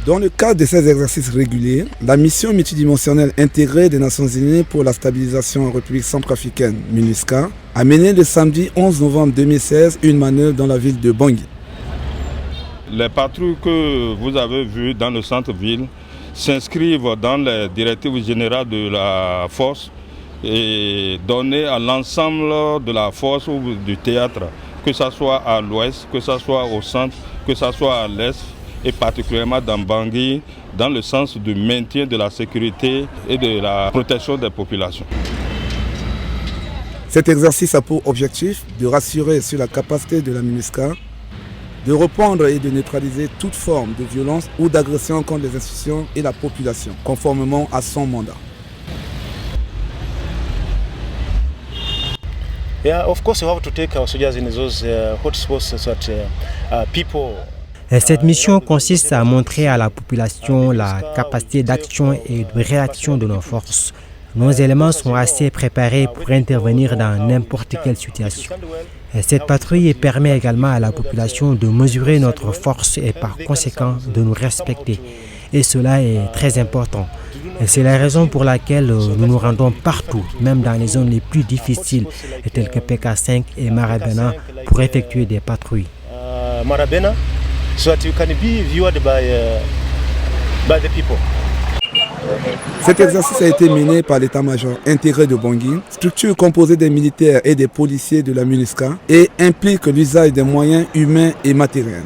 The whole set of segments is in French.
Dans le cadre de ces exercices réguliers, la mission multidimensionnelle intégrée des Nations Unies pour la stabilisation en République centrafricaine, MINUSCA, a mené le samedi 11 novembre 2016 une manœuvre dans la ville de Bangui. Les patrouilles que vous avez vues dans le centre-ville s'inscrivent dans les directives générales de la force et données à l'ensemble de la force ou du théâtre, que ce soit à l'ouest, que ce soit au centre, que ce soit à l'est, et particulièrement dans Bangui, dans le sens du maintien de la sécurité et de la protection des populations. Cet exercice a pour objectif de rassurer sur la capacité de la MINUSCA de répondre et de neutraliser toute forme de violence ou d'agression contre les institutions et la population, conformément à son mandat. Yeah, of course, we have to take our soldiers in those hotspots so that people. Cette mission consiste à montrer à la population la capacité d'action et de réaction de nos forces. Nos éléments sont assez préparés pour intervenir dans n'importe quelle situation. Cette patrouille permet également à la population de mesurer notre force et par conséquent de nous respecter. Et cela est très important. C'est la raison pour laquelle nous nous rendons partout, même dans les zones les plus difficiles, telles que PK5 et Marabena, pour effectuer des patrouilles. Marabena, so that you can be viewed by the people. Cet exercice a été mené par l'état-major intégré de Bangui, structure composée des militaires et des policiers de la MINUSCA, et implique l'usage des moyens humains et matériels.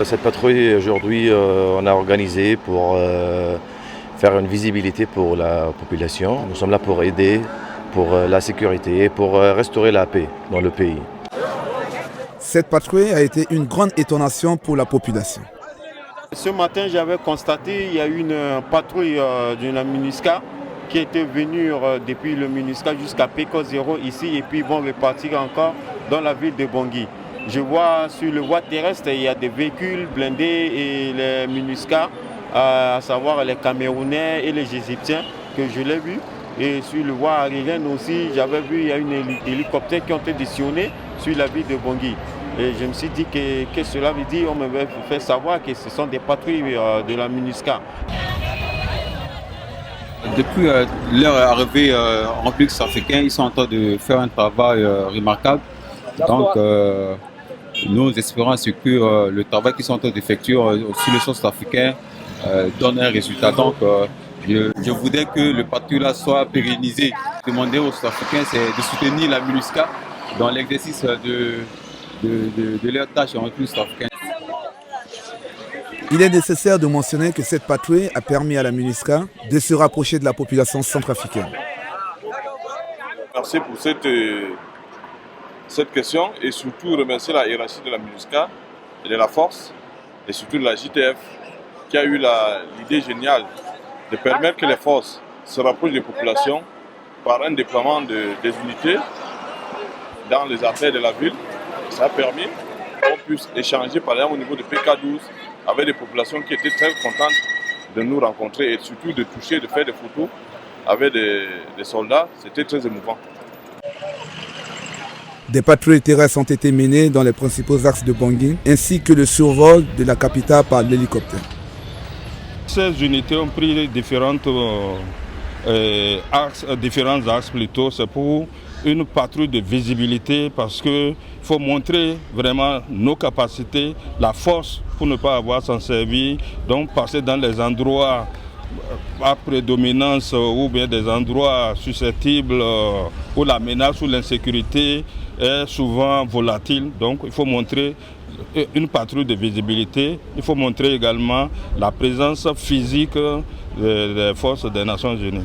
Cette patrouille, aujourd'hui, on a organisé pour faire une visibilité pour la population. Nous sommes là pour aider, pour la sécurité, pour restaurer la paix dans le pays. Cette patrouille a été une grande étonnation pour la population. Ce matin, j'avais constaté qu'il y a une patrouille de la MINUSCA qui était venue depuis le MINUSCA jusqu'à PK0 ici et puis vont repartir encore dans la ville de Bangui. Je vois sur le voie terrestre, il y a des véhicules blindés et les MINUSCA, à savoir les Camerounais et les Égyptiens que je l'ai vu. Et sur le voie aérienne aussi, j'avais vu il y a une hélicoptère qui ont été décionnés sur la ville de Bangui. Et je me suis dit que cela veut dire, on me fait savoir que ce sont des patrouilles de la MINUSCA. Depuis leur arrivée en République centrafricaine, ils sont en train de faire un travail remarquable. Donc, nous espérons que le travail qu'ils sont en train d'effectuer sur le sol centrafricain donne un résultat. Donc, je voudrais que le patrouille soit pérennisé. Demander aux Centrafricains, c'est de soutenir la MINUSCA dans l'exercice de leurs tâches en République centrafricaine. Il est nécessaire de mentionner que cette patrouille a permis à la MINUSCA de se rapprocher de la population centrafricaine. Merci pour cette question et surtout remercier la hiérarchie de la MINUSCA et de la force et surtout de la JTF qui a eu l'idée géniale de permettre que les forces se rapprochent des populations par un déploiement des unités dans les artères de la ville. Ça a permis qu'on puisse échanger par exemple au niveau de PK12 avec des populations qui étaient très contentes de nous rencontrer et surtout de toucher, de faire des photos avec des soldats. C'était très émouvant. Des patrouilles terrestres ont été menées dans les principaux axes de Bangui, ainsi que le survol de la capitale par l'hélicoptère. Ces unités ont pris différents axes plutôt. C'est pour une patrouille de visibilité parce qu'il faut montrer vraiment nos capacités, la force pour ne pas avoir à s'en servir, donc passer dans les endroits à prédominance ou bien des endroits susceptibles où la menace ou l'insécurité est souvent volatile. Donc il faut montrer une patrouille de visibilité. Il faut montrer également la présence physique des forces des Nations Unies.